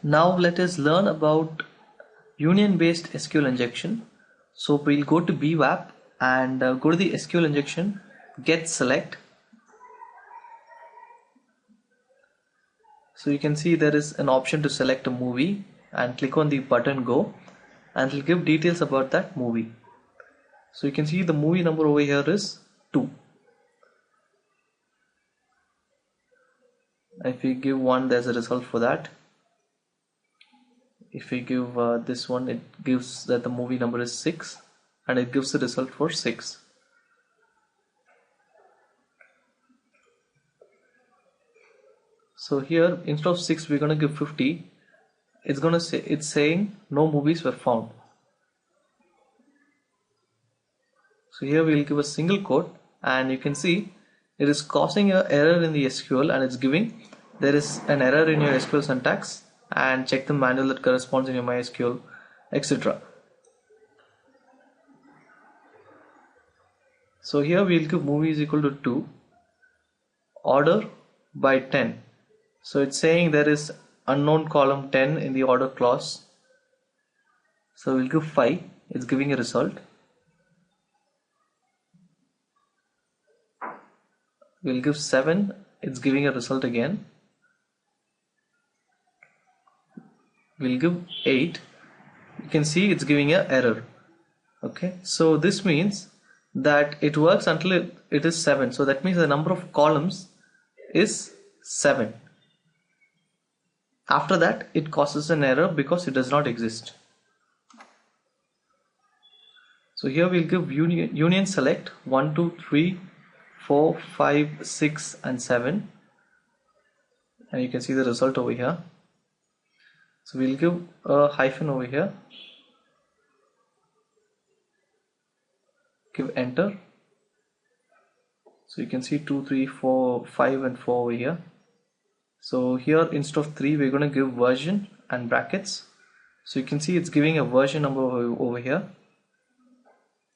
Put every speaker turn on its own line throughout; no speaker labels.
Now let us learn about union-based SQL injection. So we'll go to BWAP and go to the SQL injection, get select. So you can see there is an option to select a movie and click on the button go, and it will give details about that movie. So you can see the movie number over here is 2. If we give 1, there's a result for that. If we give this one, it gives that the movie number is 6, and it gives the result for 6. So here instead of 6 we're going to give 50. It's saying no movies were found. So here we'll give a single quote, and you can see it is causing an error in the SQL, and it's giving there is an error in your SQL syntax, and check the manual that corresponds in your MySQL, etc. So here we'll give movie is equal to 2, order by 10. So it's saying there is unknown column 10 in the order clause. So we'll give 5, it's giving a result. We'll give 7, it's giving a result again. We'll give 8, you can see it's giving an error. Okay, so this means that it works until it is 7. So that means the number of columns is 7. After that it causes an error because it does not exist. So here we'll give union select 1, 2, 3, 4, 5, 6 and 7, and you can see the result over here. So we'll give a hyphen over here, give enter. So you can see 2, 3, 4, 5 and 4 over here. So here instead of 3 we're going to give version and brackets. So you can see it's giving a version number over here.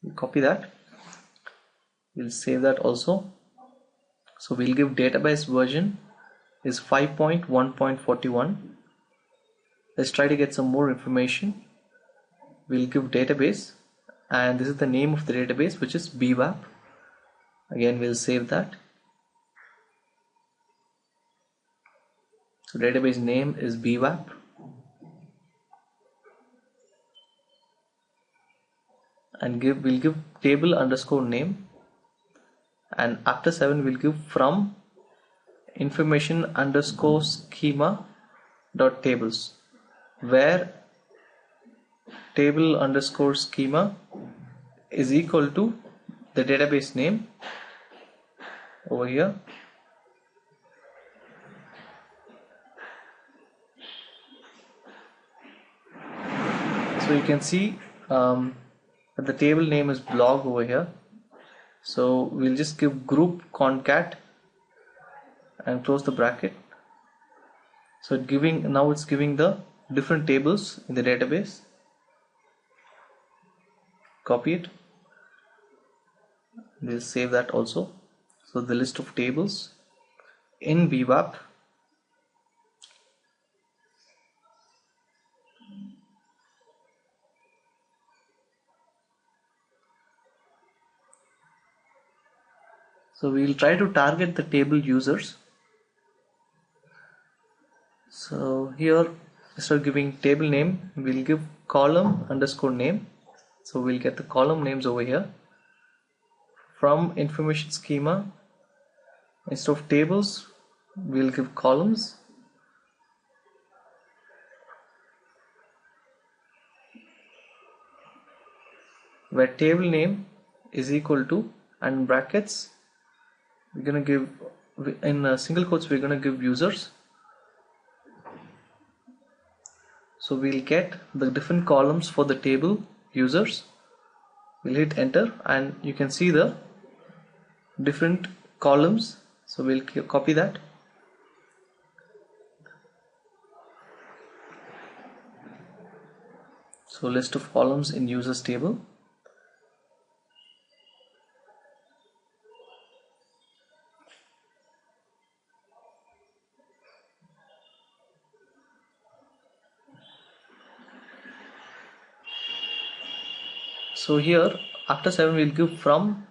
We'll copy that, we'll save that also. So we'll give database version is 5.1.41. Let's try to get some more information. We'll give database, and this is the name of the database, which is BWAP. Again we'll save that. So database name is BWAP. And we'll give table underscore name, and after 7 we'll give from information underscore schema dot tables, where table underscore schema is equal to the database name over here. So you can see that the table name is blog over here. So we'll just give group concat and close the bracket. So now it's giving the different tables in the database. Copy it. We'll save that also. So the list of tables in BWAP. So we'll try to target the table users. So here instead of giving table name we'll give column underscore name. So we'll get the column names over here. From information schema, instead of tables we'll give columns. Where table name is equal to, and brackets we're going to give in single quotes we're going to give users. So we'll get the different columns for the table users. We'll hit enter, and you can see the different columns. So we'll copy that. So list of columns in users table. So here after 7 we'll give from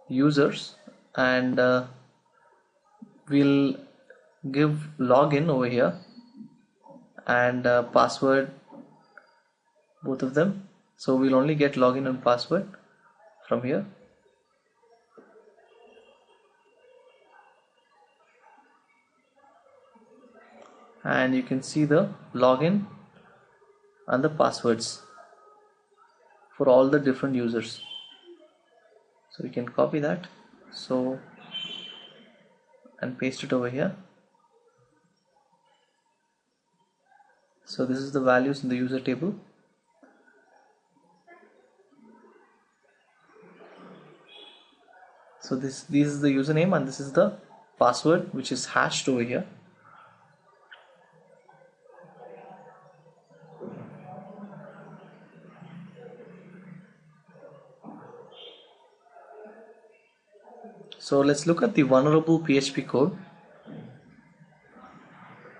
users, and we'll give login over here, and password, both of them. So we'll only get login and password from here. And you can see the login and the passwords for all the different users. So we can copy that, so, and paste it over here. So this is the values in the user table. So this is the username and this is the password, which is hashed over here. So let's look at the vulnerable PHP code.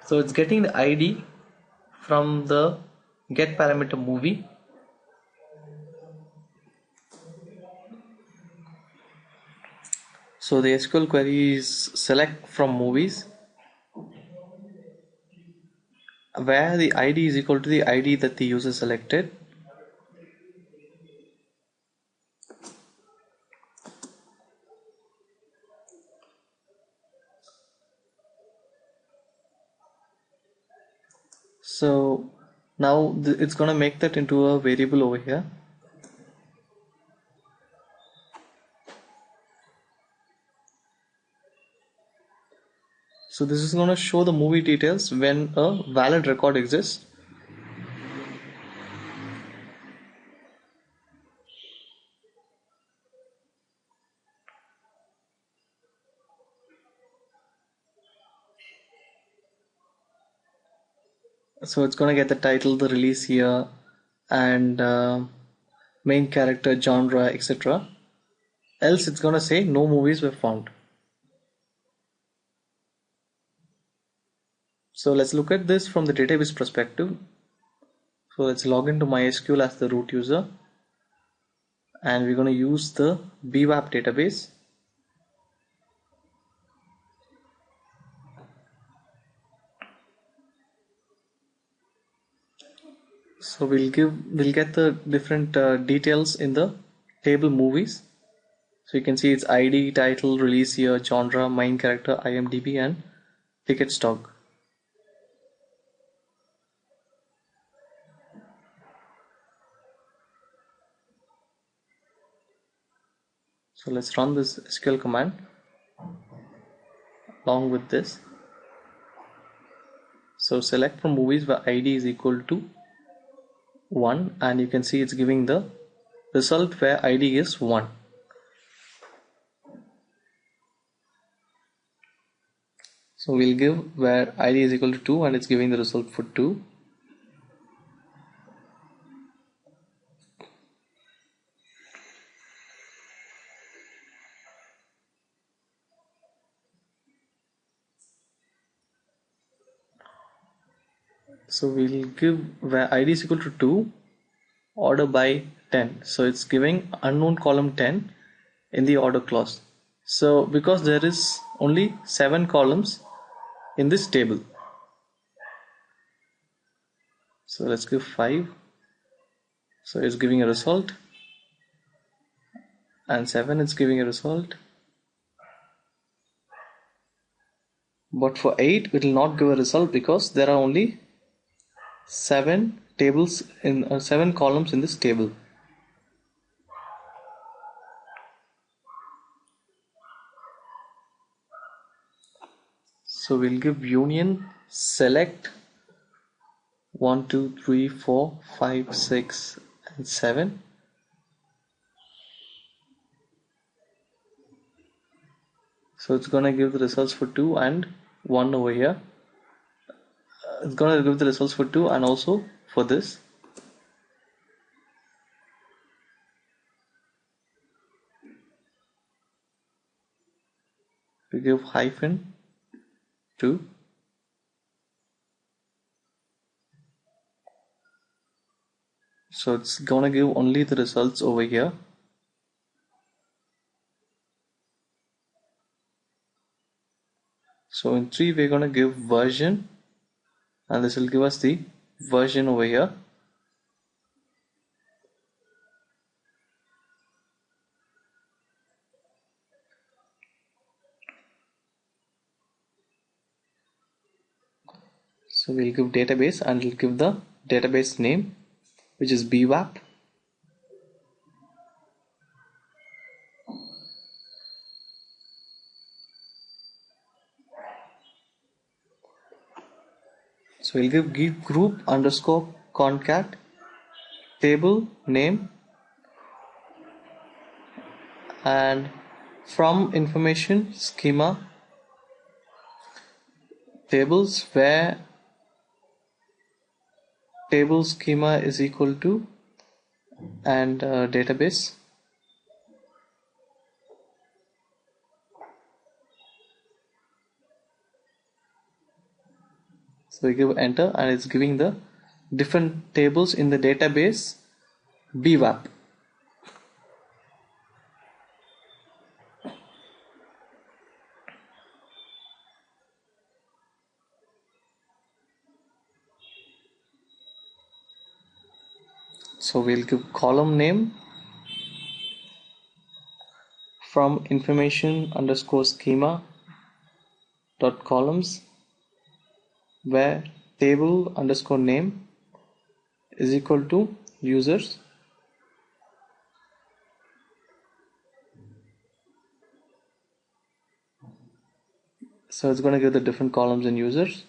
So it's getting the ID from the get parameter movie. So the SQL query is select from movies, where the ID is equal to the ID that the user selected. So now it's going to make that into a variable over here. So this is going to show the movie details when a valid record exists. So it's going to get the title, the release year, and main character, genre, etc. Else it's going to say no movies were found. So let's look at this from the database perspective. So let's log into MySQL as the root user, and we're going to use the BWAP database. So we'll get the different details in the table movies. So you can see it's ID, title, release year, genre, main character, IMDb, and ticket stock. So let's run this SQL command along with this. So select from movies where ID is equal to 1, and you can see it's giving the result where ID is 1. So we'll give where ID is equal to 2, and it's giving the result for 2. So we'll give where ID is equal to 2, order by 10. So it's giving unknown column 10 in the order clause. So because there is only 7 columns in this table, so let's give 5. So it's giving a result, and 7 it's giving a result. But for 8 it will not give a result because there are only 7 tables in 7 columns in this table. So we'll give union select 1, 2, 3, 4, 5, 6, and 7. So it's gonna give the results for 2 and 1 over here. It's gonna give the results for 2 and also for this. We give hyphen 2. So it's gonna give only the results over here. So in 3 we're gonna give version, and this will give us the version over here. So we'll give database and we'll give the database name, which is bwap. So we'll give group underscore concat table name, and from information schema tables, where table schema is equal to and database. So we give enter and it's giving the different tables in the database bwap. So we'll give column name from information underscore schema dot columns, where table underscore name is equal to users. So it's going to give the different columns and users.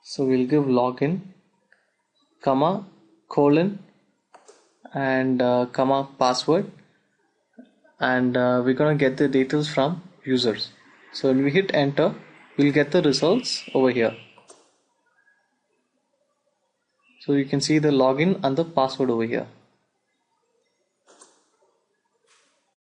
So we'll give login, comma, colon, and comma password, and we're gonna get the details from users. So when we hit enter, we'll get the results over here. So you can see the login and the password over here.